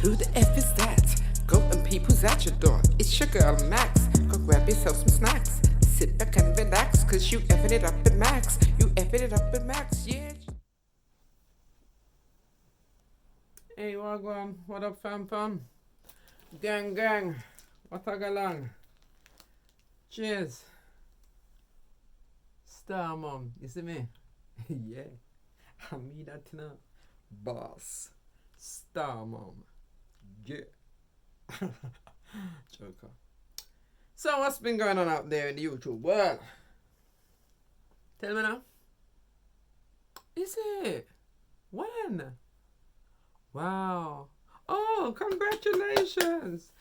Who the F is that? Go and peep who's at your door. It's your girl Max. Go grab yourself some snacks. Sit back and relax, cause you effing it up at Max. You effing it up at Max, yeah. Hey, wagwan. What up, fam? Gang. What agalang? Cheers. Star mom, you see me? Yeah. I mean that now. Boss. Star mom. Yeah. Joker. So what's been going on out there in the YouTube world? Tell me now. Is it? When? Wow. Oh, congratulations.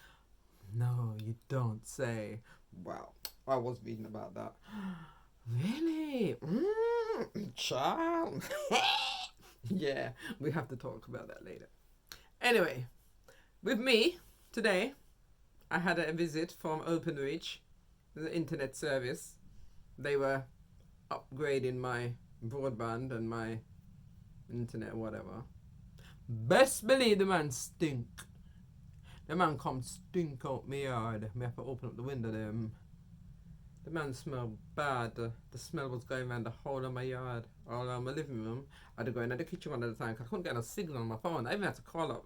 No, you don't say. Wow. I was reading about that. Really? Child. Yeah, we have to talk about that later. Anyway, with me today, I had a visit from OpenReach, the internet service. They were upgrading my broadband and my internet, whatever. Best believe the man stink. The man come stink out my yard. Me have to open up the window there. The man smelled bad. The smell was going around the whole of my yard, all around my living room. I had to go into the kitchen one at a time because I couldn't get a signal on my phone. I even had to call up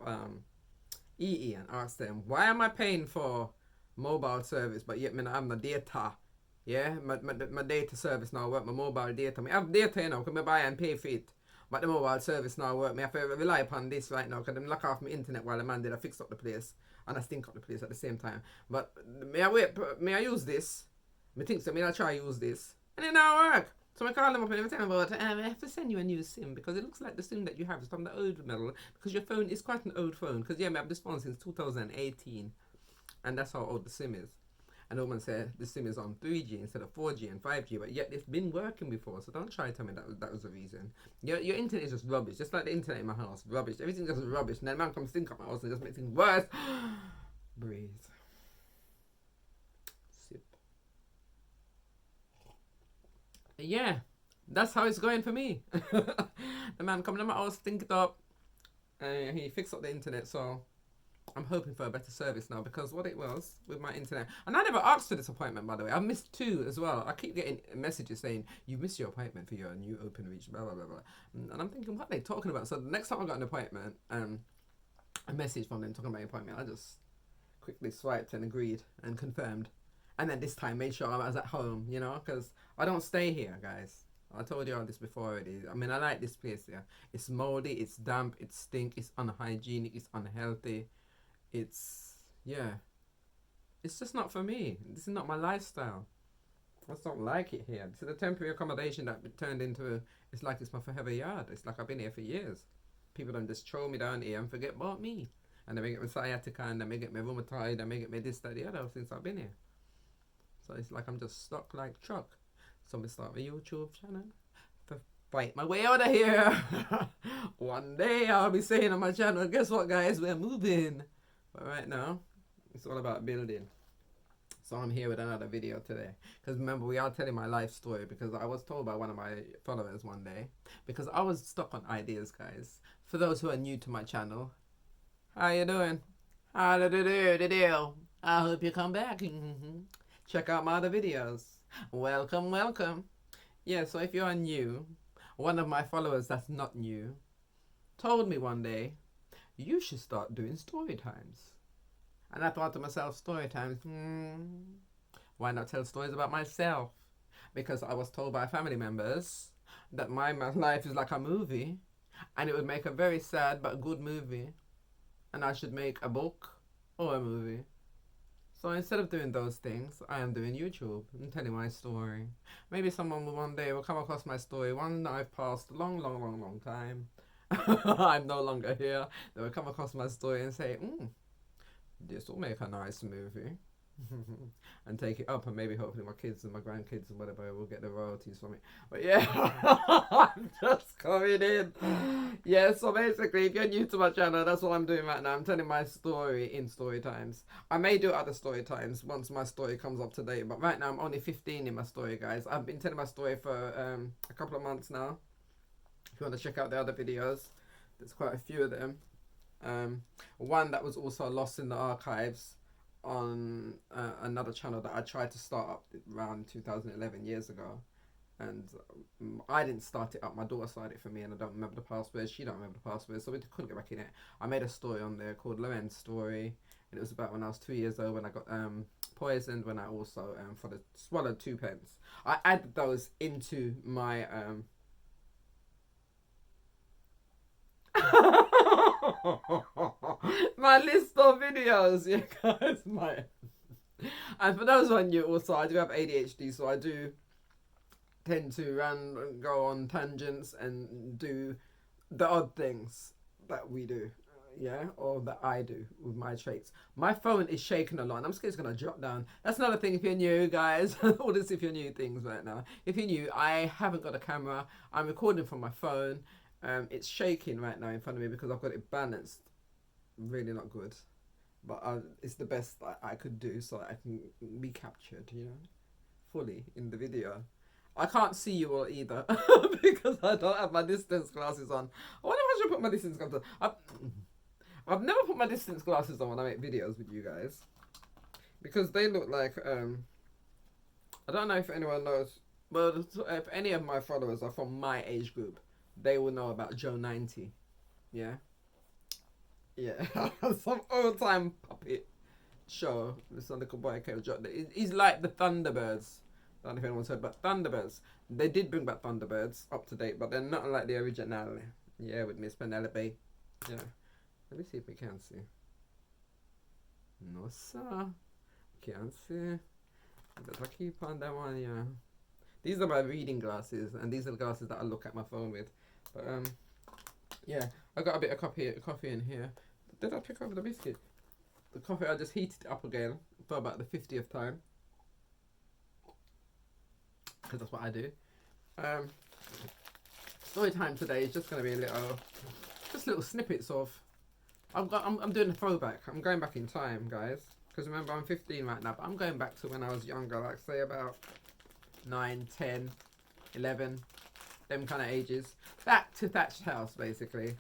EE and ask them, why am I paying for mobile service but yet I have my data? Yeah, my data service now work, my mobile data. I have data, you know, can I buy and pay for it. But the mobile service now work. I have to rely upon this right now because them lock off my internet while the man did I fix up the place and I stink up the place at the same time. But may I use this? I think so. I try use this, and it not work. So I call them up and tell them about I have to send you a new SIM because it looks like the SIM that you have is from the old model because your phone is quite an old phone. Because yeah, I have this phone since 2018, and that's how old the SIM is. And the woman said the SIM is on 3G instead of 4G and 5G, but yet it's been working before. So don't try to tell me that was the reason. Your internet is just rubbish, just like the internet in my house, rubbish. Everything's just rubbish. And then man comes stink up my house and just makes things worse. Breathe. Yeah, that's how it's going for me. The man coming to my house, stink it up, and he fixed up the internet, so I'm hoping for a better service now because what it was with my internet, and I never asked for this appointment, by the way. I missed 2 as well. I keep getting messages saying, you missed your appointment for your new OpenReach, blah, blah, blah, blah. And I'm thinking, what are they talking about? So the next time I got an appointment, a message from them talking about my appointment, I just quickly swiped and agreed and confirmed. And then this time made sure I was at home, you know, because I don't stay here, guys. I told you all this before already. I mean, I like this place here. It's moldy, it's damp, it's stink, it's unhygienic, it's unhealthy. It's, yeah. It's just not for me. This is not my lifestyle. I just don't like it here. This is a temporary accommodation that turned into, it's like it's my forever yard. It's like I've been here for years. People don't just throw me down here and forget about me. And they may get me sciatica, and they may get me rheumatoid, they may get me this, that, the other since I've been here. So it's like I'm just stuck like truck. So I start my YouTube channel to fight my way out of here. One day I'll be saying on my channel, guess what guys, we're moving. But right now, it's all about building. So I'm here with another video today. Because remember, we are telling my life story because I was told by one of my followers one day. Because I was stuck on ideas, guys. For those who are new to my channel, how you doing? How do you do? I hope you come back. Check out my other videos. Welcome. Yeah, so if you are new, one of my followers that's not new told me one day, you should start doing story times. And I thought to myself, story times, why not tell stories about myself? Because I was told by family members that my life is like a movie and it would make a very sad but good movie. And I should make a book or a movie. So instead of doing those things, I am doing YouTube and telling my story. Maybe someone one day will come across my story, one that I've passed a long time. I'm no longer here. They will come across my story and say, this will make a nice movie. And take it up, and maybe hopefully my kids and my grandkids and whatever will get the royalties from it. But yeah, I'm just coming in. Yeah, so basically if you're new to my channel, that's what I'm doing right now. I'm telling my story in story times. I may do other story times once my story comes up to date, but right now I'm only 15 in my story, guys. I've been telling my story for a couple of months now. If you want to check out the other videos, there's quite a few of them. One that was also lost in the archives on another channel that I tried to start up around 2011 years ago. And I didn't start it up. My daughter started it for me, and I don't remember the password. She don't remember the password, so we couldn't get back in it. I made a story on there called Loren's Story, and it was about when I was 2 years old when I got poisoned. When I also swallowed 2 pence. I added those into my my list of videos. Yeah, guys, my. And for those on you, also I do have ADHD, so I do tend to go on tangents and do the odd things that we do, yeah, or that I do with my traits. My phone is shaking a lot, and I'm scared it's gonna drop down. That's another thing if you're new, guys. All this if you're new things right now. If you're new, I haven't got a camera. I'm recording from my phone. It's shaking right now in front of me because I've got it balanced. Really not good, but it's the best I could do so I can be captured, fully in the video. I can't see you all either because I don't have my distance glasses on. I wonder if I should put my distance glasses on. I've never put my distance glasses on when I make videos with you guys because they look like I don't know if anyone knows. Well, if any of my followers are from my age group, they will know about Joe 90. Yeah, yeah, some old time puppet show. This little boy called Joe. He's like the Thunderbirds. I don't know if anyone's heard about Thunderbirds. They did bring back Thunderbirds up to date, but they're not like the original. Yeah, with Miss Penelope. Yeah. Let me see if we can see. No, sir. Can't see. But I keep on that one, yeah. These are my reading glasses, and these are the glasses that I look at my phone with. But, yeah. I got a bit of coffee in here. Did I pick up the biscuit? The coffee, I just heated it up again for about the 50th time. Because that's what I do. Story time today is just going to be little snippets of. I'm doing a throwback. I'm going back in time, guys. Because remember, I'm 15 right now, but I'm going back to when I was younger, like say about 9, 10, 11, them kind of ages. Back to Thatched House, basically.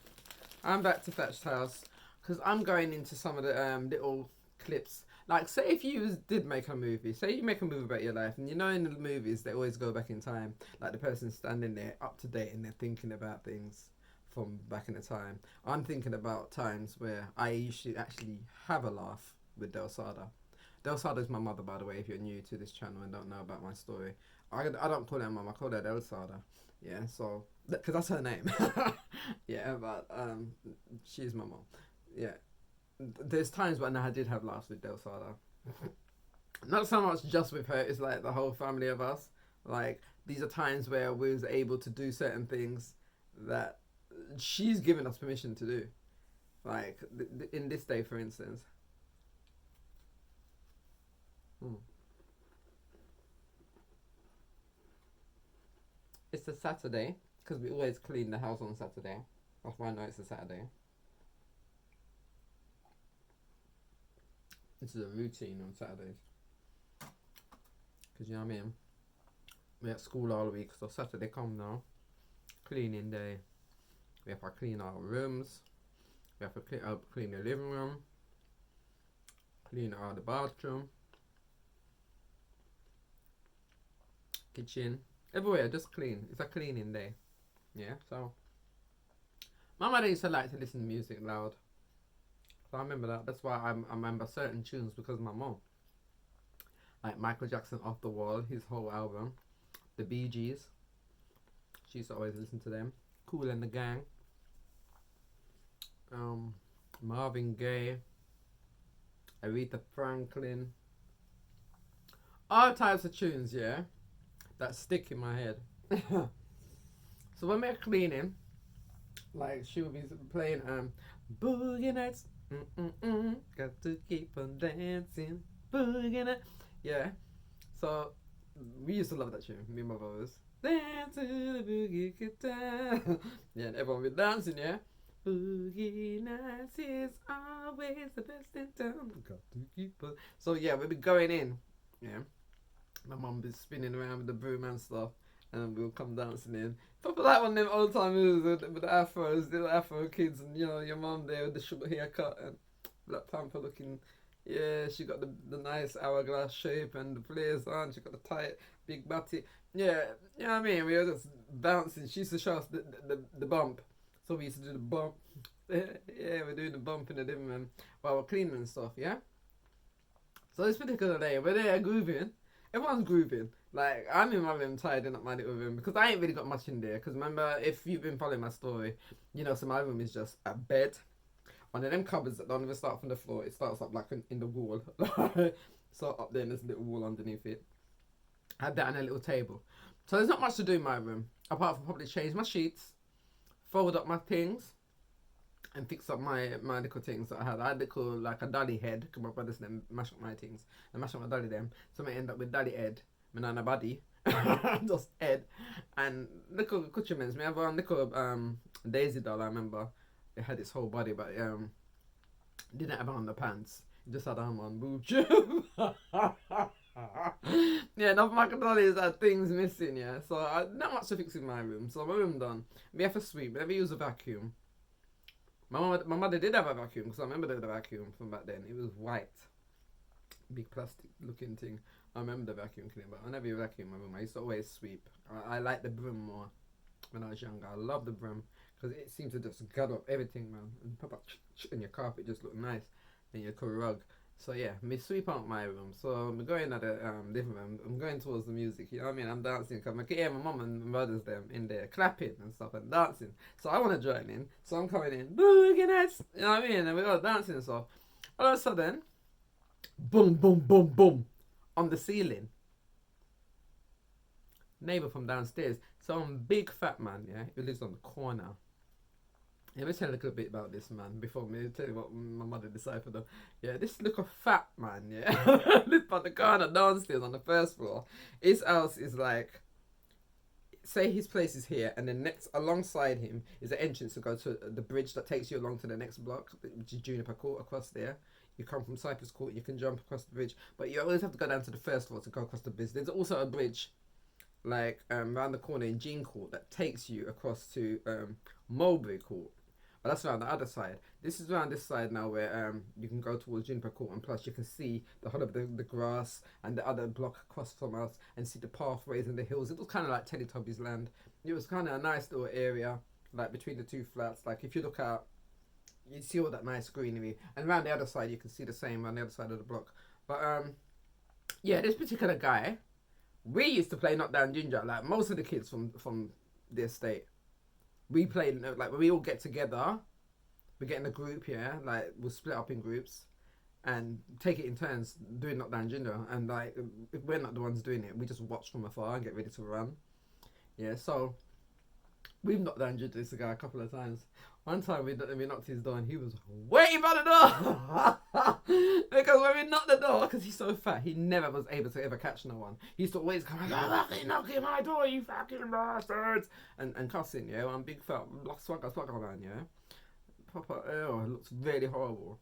I'm back to Thatched House because I'm going into some of the little clips. Like, say if you did make a movie, say you make a movie about your life, and in the movies, they always go back in time. Like, the person standing there, up to date, and they're thinking about things from back in the time. I'm thinking about times where I used to actually have a laugh with Del Sada. Del Sada is my mother, by the way, if you're new to this channel and don't know about my story. I don't call her mum, I call her Del Sada. Yeah, so, because that's her name. Yeah, but she's my mum. Yeah. There's times when I did have laughs with Del Sada. Not so much just with her, it's like the whole family of us. Like, these are times where we was able to do certain things that she's given us permission to do. Like, in this day, for instance. It's a Saturday, because we always clean the house on Saturday. That's why I know it's a Saturday. This is a routine on Saturdays. Because, you know what I mean? We're at school all week, so Saturday come now. Cleaning day. We have to clean our rooms. We have to clean the living room. Clean out the bathroom. Kitchen. Everywhere, just clean. It's a cleaning day. Yeah, so. My mother used to like to listen to music loud. So I remember that. That's why I remember certain tunes because of my mom. Like Michael Jackson, Off the Wall, his whole album. The Bee Gees. She used to always listen to them. Kool and the Gang. Marvin Gaye. Aretha Franklin. All types of tunes, yeah, that stick in my head. So when we're cleaning, like she would be playing Boogie Nights. Got to keep on dancing. Boogie Nights. Yeah. So we used to love that tune. Me and my brothers. Dance to the boogie guitar. Yeah, and everyone would be dancing, yeah. Boogie Nights is always the best in town. Got to keep on. So yeah, we'd be going in. Yeah. My mum be spinning around with the broom and stuff. and we'll come dancing in. Proper like one of them old time movies with the afros, the afro kids, and your mum there with the short haircut and Black Panther looking. Yeah, she got the nice hourglass shape and the flares on. She got the tight big body. Yeah, you know what I mean. We were just bouncing. She used to show us the bump, so we used to do the bump. Yeah, we're doing the bump in the living room while we're cleaning and stuff. Yeah. So this particular day, we're there grooving. Everyone's grooving. Like, I'm in my room tidying up my little room because I ain't really got much in there. Because remember, if you've been following my story, you know, so my room is just a bed. One of them cupboards that don't even start from the floor. It starts up like in the wall. So up there, there's a little wall underneath it. I had that on a little table. So there's not much to do in my room. Apart from probably change my sheets, fold up my things, and fix up my little things that I had. I had little, like a dolly head, because my brothers then mash up my things. And mash up my dolly them. So I end up with dolly head. My nana body. Just head. And little accoutrements. Me have one little Daisy doll, I remember. It had its whole body, but didn't have underpants. It just had on one boob tube. Yeah, enough macadollies had things missing, yeah. So not much to fix in my room. So my room done. We have to sweep. We never use a vacuum. My mother did have a vacuum because I remember the vacuum from back then. It was white, big plastic looking thing. I remember the vacuum cleaner, but I never vacuum my room. I used to always sweep. I like the broom more when I was younger. I love the broom because it seems to just gut up everything, man. And pop up and your carpet just look nice and your rug. So yeah, me sweep out my room. So I'm going at the living room. I'm going towards the music. You know what I mean? I'm dancing because I can hear my mum and my brothers them in there clapping and stuff and dancing. So I want to join in. So I'm coming in, boogie nights. You know what I mean? And we're all dancing and stuff. All of a sudden, boom, boom, boom, boom, on the ceiling. Neighbor from downstairs. Some big fat man, yeah, who lives on the corner. Let me tell you a little bit about this man before me tell you what my mother deciphered on. Yeah, this little fat man, yeah, lives on the corner downstairs on the first floor. His house is like, say his place is here, and then next alongside him is the entrance to go to the bridge that takes you along to the next block, which is Juniper Court across there. You come from Cypress Court, you can jump across the bridge, but you always have to go down to the first floor to go across the bridge. There's also a bridge like around the corner in Jean Court that takes you across to Mulberry Court. But that's around the other side. This is around this side now where you can go towards Juniper Court, and plus you can see the whole of the grass and the other block across from us and see the pathways and the hills. It was kind of like Teletubbies land. It was kind of a nice little area, like between the two flats. Like if you look out, you see all that nice greenery, and around the other side you can see the same on the other side of the block. But yeah, this particular guy, we used to play Knockdown Ginger. Like most of the kids from the estate, we played, like when we all get together, we get in a group, yeah, like we'll split up in groups and take it in turns doing Knockdown Ginger. And like if we're not the ones doing it, we just watch from afar and get ready to run. Yeah, so we've knocked down this guy a couple of times. One time we knocked his door and he was waiting by the door. Because when we knocked the door, because he's so fat, he never was able to ever catch no one. He used to always come like, knocking my door, you fucking bastards. And cussing, yeah, one big fat swagger man, yeah. Proper, oh, it looks really horrible.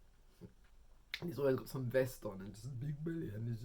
And he's always got some vest on and just a big belly, and he's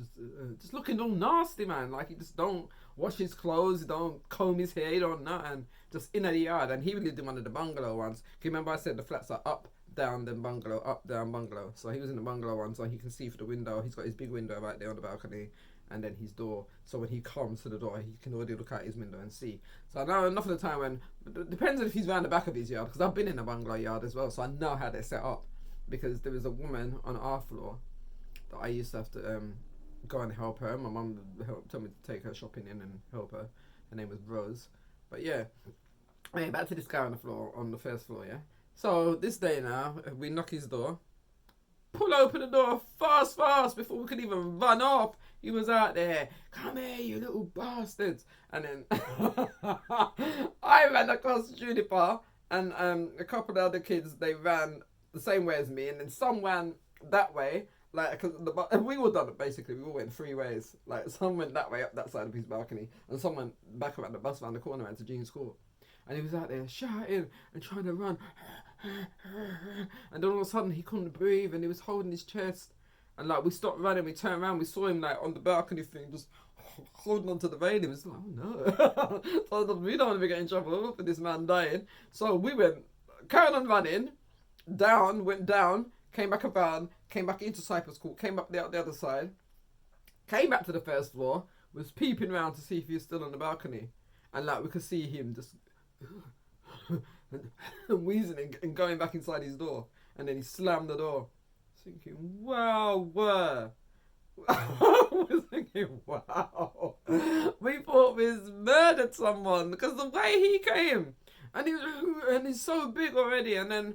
just looking all nasty, man. Like he just don't wash his clothes, he don't comb his hair, he don't nothing. Just in the yard. And he lived in one of the bungalow ones. You remember I said the flats are up, down, then bungalow, up, down, bungalow. So he was in the bungalow one, so he can see through the window. He's got his big window right there on the balcony, and then his door. So when he comes to the door, he can already look out his window and see. So I know enough of the time when, it depends on if he's around the back of his yard, because I've been in a bungalow yard as well, so I know how they're set up. Because there was a woman on our floor that I used to have to go and help her. My mum told me to take her shopping in and help her. Her name was Rose. But yeah, anyway, back to this guy on the floor, on the first floor, yeah. So this day now, we knock his door, pull open the door fast before we could even run off. He was out there, come here, you little bastards. And then I ran across Juniper, and a couple of other kids, they ran the same way as me, and then some ran that way, like, cause we all done it basically. We all went three ways. Like some went that way up that side of his balcony, and some went back around the bus around the corner into Jean's Court. And he was out there shouting and trying to run, and then all of a sudden he couldn't breathe, and he was holding his chest. And like we stopped running, we turned around, we saw him like on the balcony thing, just holding on to the railing. It's like, oh no. So we don't want to be getting in trouble for this man dying. So we went, carried on running, went down, came back around, came back into Cypress Court, came up the other side, came back to the first floor, was peeping around to see if he was still on the balcony. And like we could see him just wheezing and going back inside his door. And then he slammed the door. Thinking, wow, I was thinking, wow. We thought we'd murdered someone because the way he came. And he's so big already. And then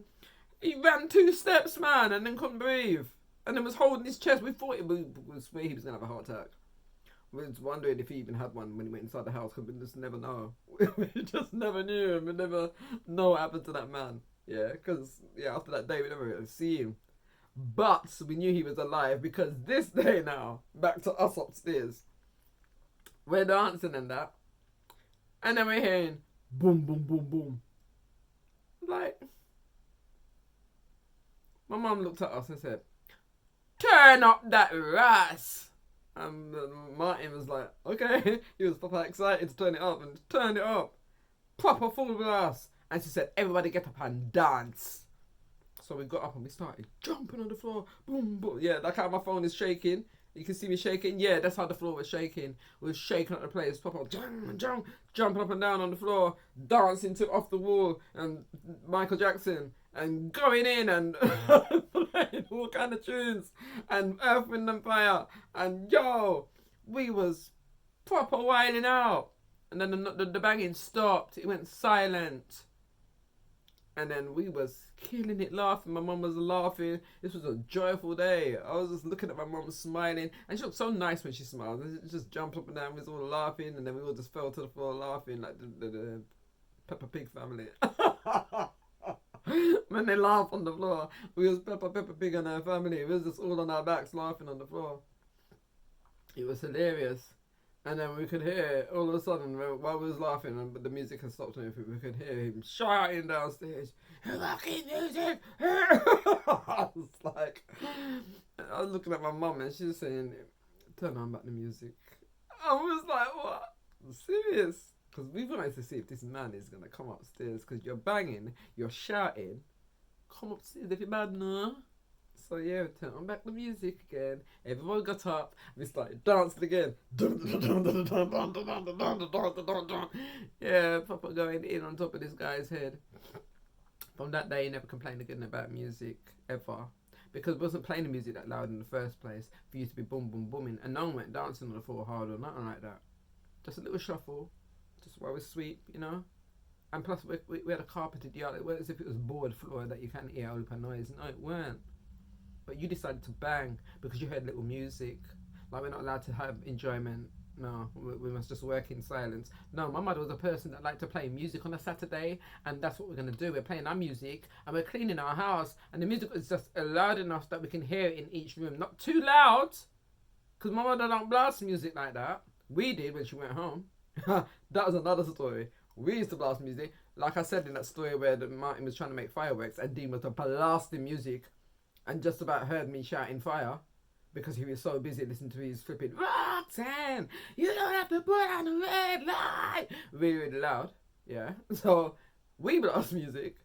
he ran 2 steps, man, and then couldn't breathe. And then was holding his chest. We thought he was going to have a heart attack. We was wondering if he even had one when he went inside the house, because we just never know. We just never knew him. We never know what happened to that man. Yeah, because after that day we never really see him. But we knew he was alive because this day now, back to us upstairs, we're dancing and that, and then we're hearing boom, boom, boom, boom. Like, my mum looked at us and said, "Turn up that Ras." And Martin was like, okay. He was proper excited to turn it up, and turned it up. Proper full blast. And she said, everybody get up and dance. So we got up and we started jumping on the floor. Boom, boom. Yeah, like how my phone is shaking. You can see me shaking. Yeah, that's how the floor was shaking. We was shaking up the place. Proper jumping up and down on the floor. Dancing to Off the Wall and Michael Jackson. And going in and playing all kind of tunes. And Earth, Wind and Fire. And yo, we was proper wilding out. And then the banging stopped. It went silent. And then we was killing it laughing. My mum was laughing. This was a joyful day. I was just looking at my mum smiling. And she looked so nice when she smiled. And she just jumped up and down. We was all laughing. And then we all just fell to the floor laughing like the Peppa Pig family. When they laugh on the floor, we was Peppa Pig and her family. We was just all on our backs laughing on the floor. It was hilarious. And then we could hear, all of a sudden, while we was laughing, but the music had stopped and everything, we could hear him shouting downstairs, "Fucking music!" I was like, I was looking at my mum and she was saying, "Turn on back the music." I was like, what? Serious? Because we wanted to see if this man is going to come upstairs, because you're banging, you're shouting. Come upstairs if you're bad, no? So yeah, we turned on back the music again. Everyone got up. We started dancing again. Yeah, Papa going in on top of this guy's head. From that day, he never complained again about music ever, because it wasn't playing the music that loud in the first place. For you to be boom, boom, booming, and no one went dancing on the floor hard or nothing like that. Just a little shuffle, just while we sweep, you know. And plus, we had a carpeted yard. It wasn't as if it was board floor that you can't hear open noise. No, it weren't. But you decided to bang because you heard little music. Like, we're not allowed to have enjoyment. No, we must just work in silence. No, my mother was a person that liked to play music on a Saturday, and that's what we're going to do. We're playing our music, and we're cleaning our house, and the music is just loud enough that we can hear it in each room. Not too loud, because my mother don't blast music like that. We did when she went home. That was another story. We used to blast music. Like I said in that story where Martin was trying to make fireworks, and Dean was blasting music, and just about heard me shouting fire because he was so busy listening to his flipping Roxanne, you don't have to put on the red light, really, really loud. Yeah. So we blast music,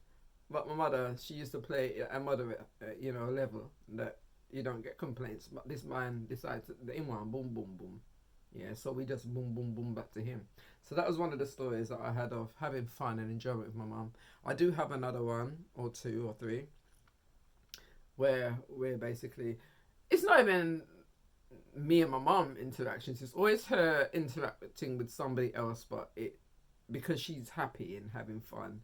but my mother, she used to play at a moderate, level that you don't get complaints. But this man decides the in one boom, boom, boom. Yeah. So we just boom, boom, boom back to him. So that was one of the stories that I had of having fun and enjoyment with my mum. I do have another one or two or three where we're basically, it's not even me and my mum interactions, it's always her interacting with somebody else, but because she's happy and having fun,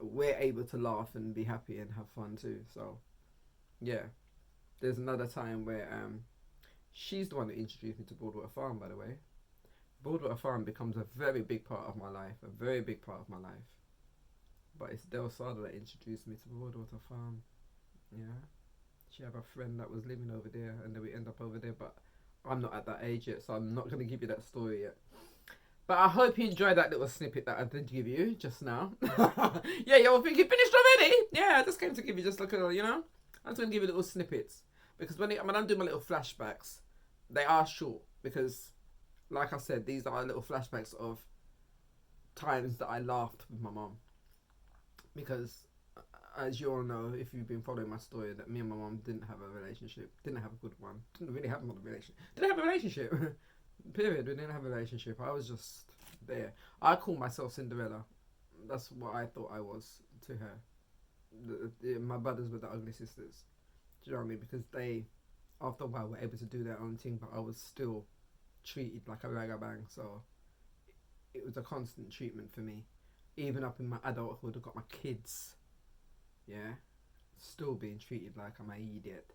we're able to laugh and be happy and have fun too. So yeah, there's another time where she's the one that introduced me to Broadwater Farm, by the way. Broadwater Farm becomes a very big part of my life, but it's Del Sada that introduced me to Broadwater Farm. Yeah. She had a friend that was living over there, and then we end up over there, but I'm not at that age yet, so I'm not going to give you that story yet. But I hope you enjoyed that little snippet that I did give you just now. Yeah, you're thinking, finished already? Yeah, I just came to give you just like a, I'm just going to give you little snippets. Because when I do my little flashbacks, they are short, because like I said, these are little flashbacks of times that I laughed with my mom, because as you all know, if you've been following my story, that me and my mom didn't have a relationship, didn't have a good one, didn't really have a relationship, didn't have a relationship. Period. We didn't have a relationship. I was just there. I call myself Cinderella. That's what I thought I was to her. My brothers were the ugly sisters. Do you know what I mean? Because they, after a while, were able to do their own thing, but I was still treated like a ragabang. So it was a constant treatment for me. Even up in my adulthood, I got my kids. Yeah, still being treated like I'm an idiot.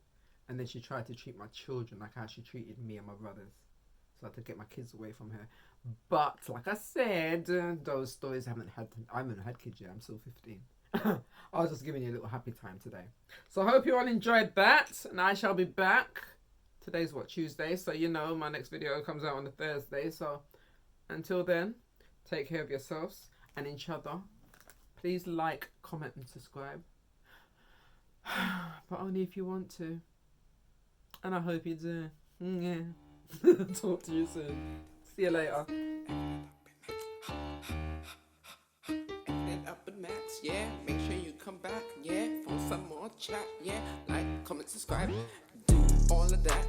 And then she tried to treat my children like how she treated me and my brothers. So I had to get my kids away from her. But like I said, those stories I haven't had kids yet. I'm still 15. I was just giving you a little happy time today. So I hope you all enjoyed that, and I shall be back. Today's what, Tuesday, so you know my next video comes out on a Thursday. So until then, take care of yourselves and each other. Please like, comment and subscribe. But only if you want to. And I hope you do. Yeah. Talk to you soon. See you later. Up and max, yeah. Make sure you come back, yeah, for some more chat, yeah. Like, comment, subscribe, do all of that.